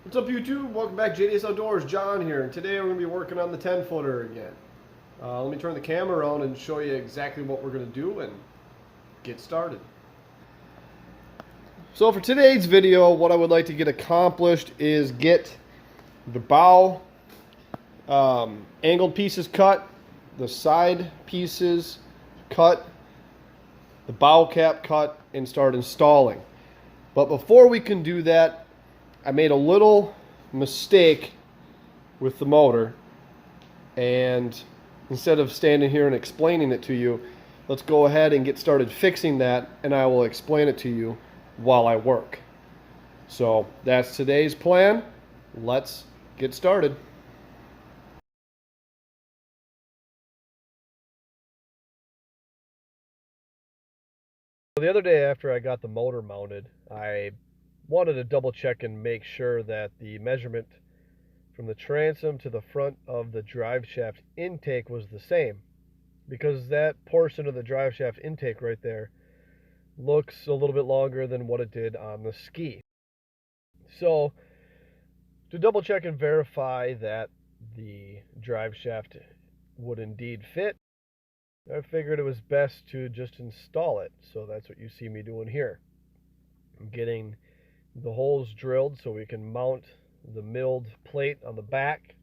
What's up, YouTube? Welcome back, JDS Outdoors. John here, and today we're going to be working on the 10-footer again. Let me turn the camera around and show you exactly what we're going to do and get started. So for today's video, what I would like to get accomplished is get the bow angled pieces cut, the side pieces cut, the bow cap cut, and start installing. But before we can do that, I made a little mistake with the motor, and instead of standing here and explaining it to you, let's go ahead and get started fixing that, and I will explain it to you while I work. So that's today's plan. Let's get started. The other day after I got the motor mounted, I wanted to double check and make sure that the measurement from the transom to the front of the drive shaft intake was the same, because that portion of the drive shaft intake right there looks a little bit longer than what it did on the ski. So to double check and verify that the drive shaft would indeed fit, I figured it was best to just install it. So that's what you see me doing here. I'm getting the holes drilled so we can mount the milled plate on the back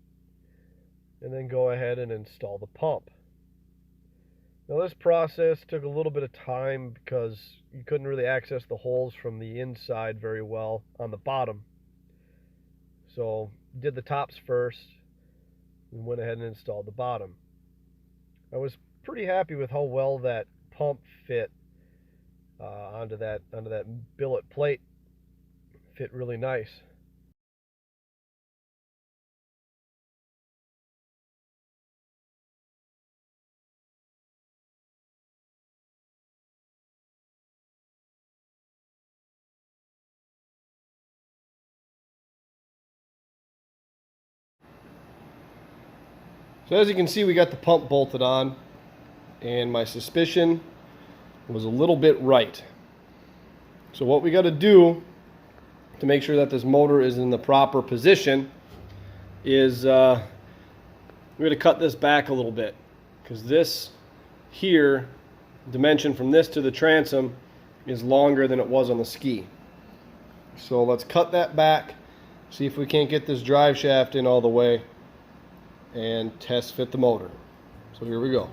and then go ahead and install the pump. Now this process took a little bit of time because you couldn't really access the holes from the inside very well on the bottom. So did the tops first and went ahead and installed the bottom. I was pretty happy with how well that pump fit onto that billet plate. Fit really nice. So as you can see, we got the pump bolted on, and my suspicion was a little bit right. So what we got to do to make sure that this motor is in the proper position is we're going to cut this back a little bit, because this here dimension from this to the transom is longer than it was on the ski. So let's cut that back, see if we can't get this drive shaft in all the way, and test fit the motor. So here we go.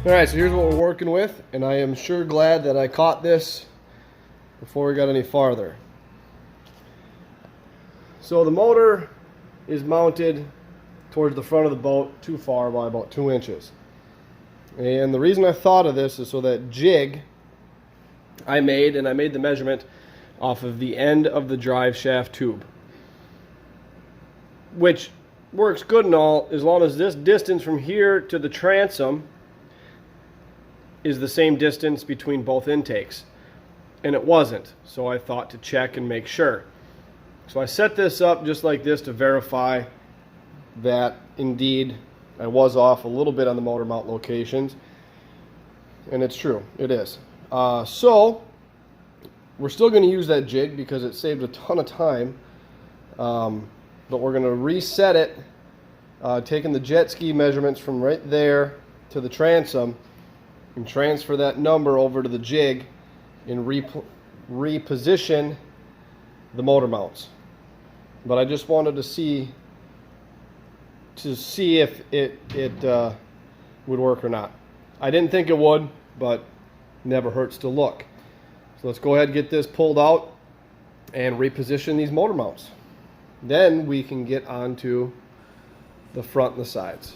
Alright, so here's what we're working with, and I am sure glad that I caught this before we got any farther. So the motor is mounted towards the front of the boat too far by about 2 inches. And the reason I thought of this is so that jig I made the measurement off of the end of the drive shaft tube, which works good and all as long as this distance from here to the transom is the same distance between both intakes, and it wasn't, so I thought to check and make sure. So I set this up just like this to verify that indeed I was off a little bit on the motor mount locations, and it's true, it is. So we're still going to use that jig because it saved a ton of time, but we're going to reset it, taking the jet ski measurements from right there to the transom, and transfer that number over to the jig and reposition the motor mounts. But I just wanted to see if it would work or not. I didn't think it would, but Never hurts to look. So let's go ahead and get this pulled out and reposition these motor mounts. Then we can get onto the front and the sides.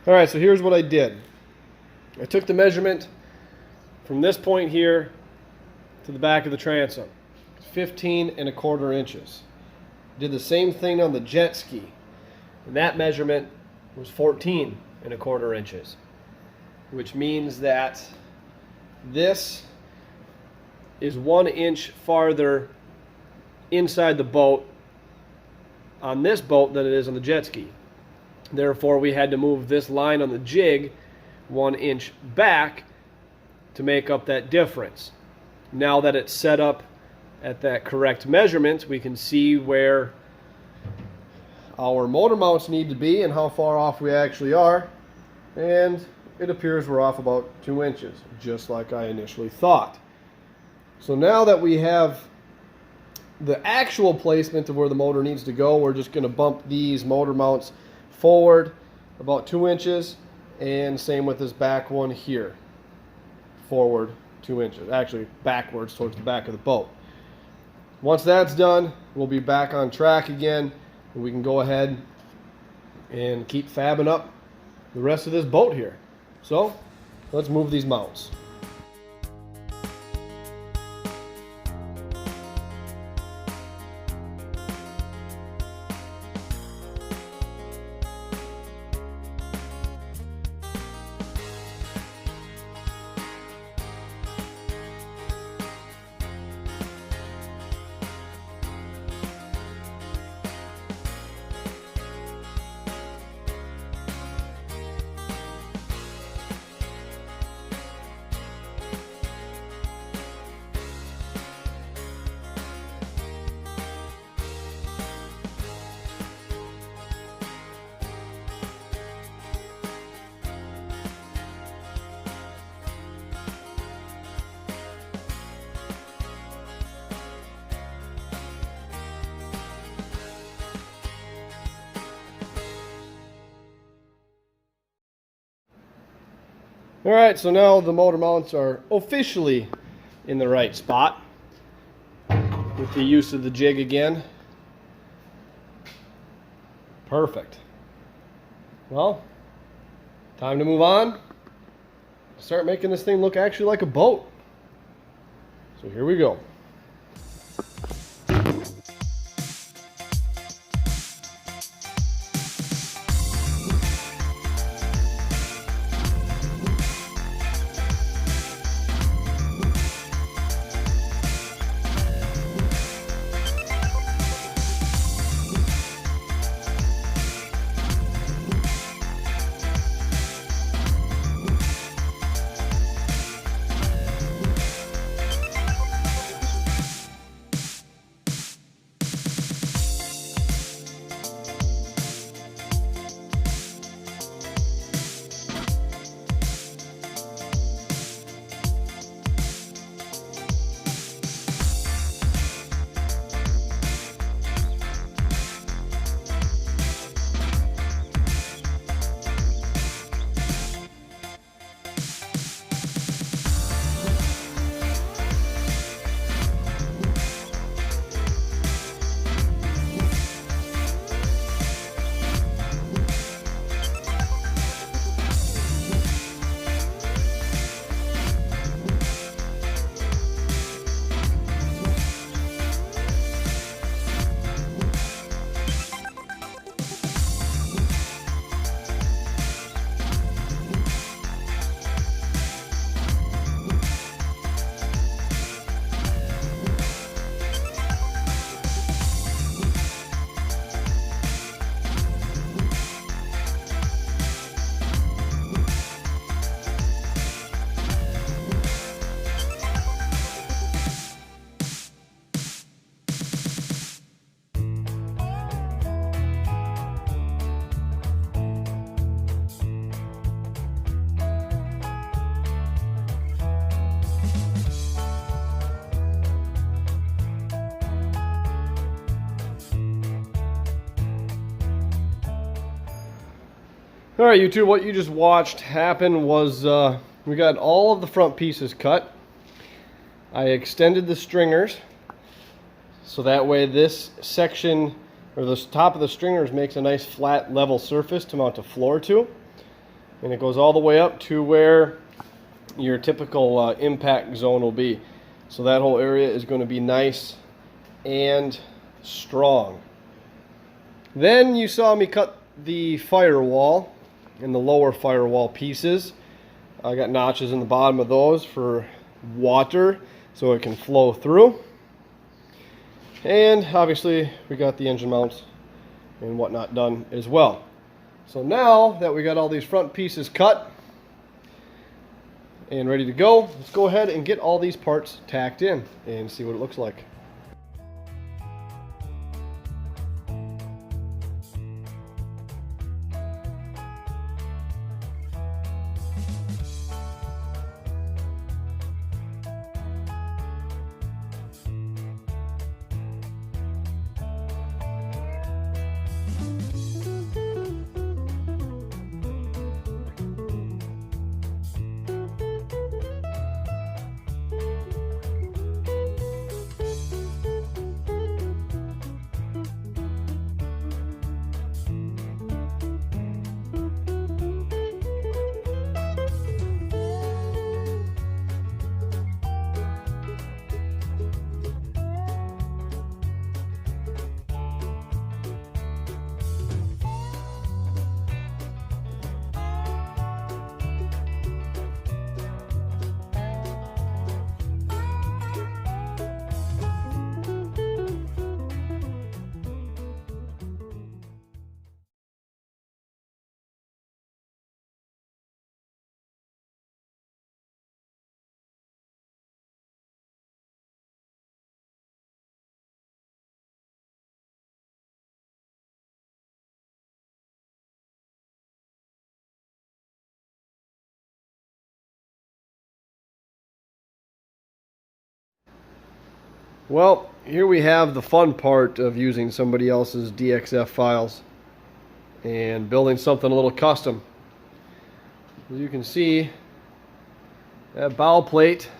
All right, so here's what I did. I took the measurement from this point here to the back of the transom. It's 15 1/4 inches. Did the same thing on the jet ski, and that measurement was 14 1/4 inches, which means that this is 1 inch farther inside the boat on this boat than it is on the jet ski. Therefore, we had to move this line on the jig 1 inch back to make up that difference. Now that it's set up at that correct measurement, we can see where our motor mounts need to be and how far off we actually are. And it appears we're off about 2 inches, just like I initially thought. So now that we have the actual placement of where the motor needs to go, we're just going to bump these motor mounts forward about 2 inches, and same with this back one here, forward 2 inches, actually backwards towards the back of the boat. Once that's done, we'll be back on track again, and we can go ahead and keep fabbing up the rest of this boat here. So let's move these mounts. All right, so now the motor mounts are officially in the right spot with the use of the jig again. Perfect. Well, time to move on. Start making this thing look actually like a boat. So here we go. All right, YouTube, what you just watched happen was we got all of the front pieces cut. I extended the stringers so that way this section, or the top of the stringers, makes a nice flat level surface to mount a floor to. And it goes all the way up to where your typical impact zone will be. So that whole area is going to be nice and strong. Then you saw me cut the firewall and the lower firewall pieces. I got notches in the bottom of those for water so it can flow through. And obviously we got the engine mounts and whatnot done as well. So now that we got all these front pieces cut and ready to go, let's go ahead and get all these parts tacked in and see what it looks like. Well, here we have the fun part of using somebody else's DXF files and building something a little custom. As you can see, that bow plate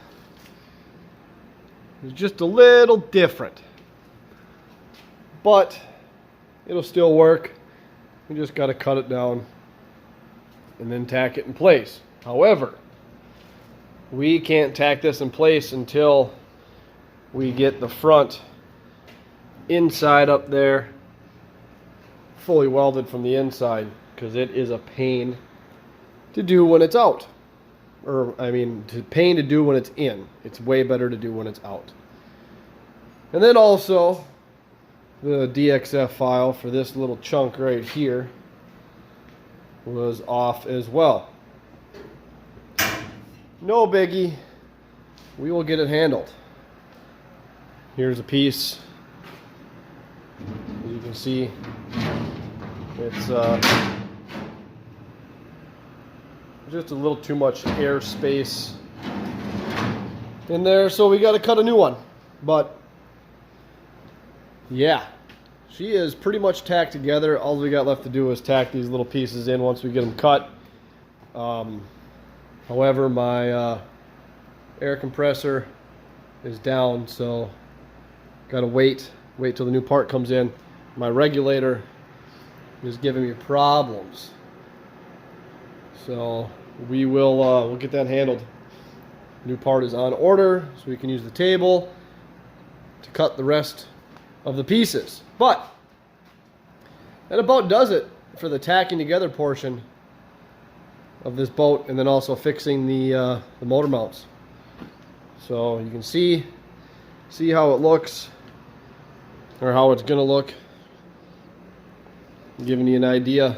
is just a little different, but it'll still work. We just got to cut it down and then tack it in place. However, we can't tack this in place until we get the front inside up there fully welded from the inside, because it is a pain to do when it's out. Or, I mean, pain to do when it's in. It's way better to do when it's out. And then also, the DXF file for this little chunk right here was off as well. No biggie. We will get it handled. Here's a piece. As you can see, it's just a little too much air space in there, so we got to cut a new one. But yeah, she is pretty much tacked together. All we got left to do is tack these little pieces in once we get them cut. However, my air compressor is down, so gotta wait till the new part comes in. My regulator is giving me problems, so we'll get that handled. New part is on order, so we can use the table to cut the rest of the pieces. But that about does it for the tacking together portion of this boat, and then also fixing the motor mounts. So you can see how it looks, or how it's gonna look. Giving you an idea.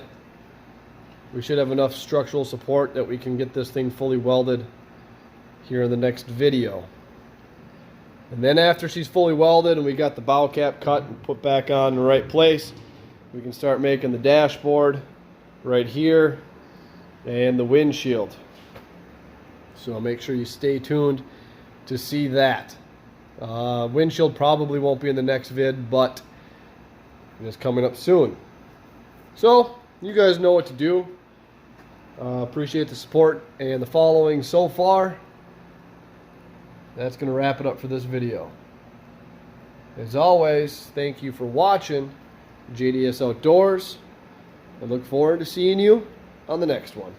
We should have enough structural support that we can get this thing fully welded here in the next video. And then after she's fully welded and we got the bow cap cut and put back on in the right place, we can start making the dashboard right here and the windshield. So make sure you stay tuned to see that. Windshield probably won't be in the next vid, but it's coming up soon. So you guys know what to do. Appreciate the support and the following so far. That's going to wrap it up for this video. As always, thank you for watching JDS Outdoors. I look forward to seeing you on the next one.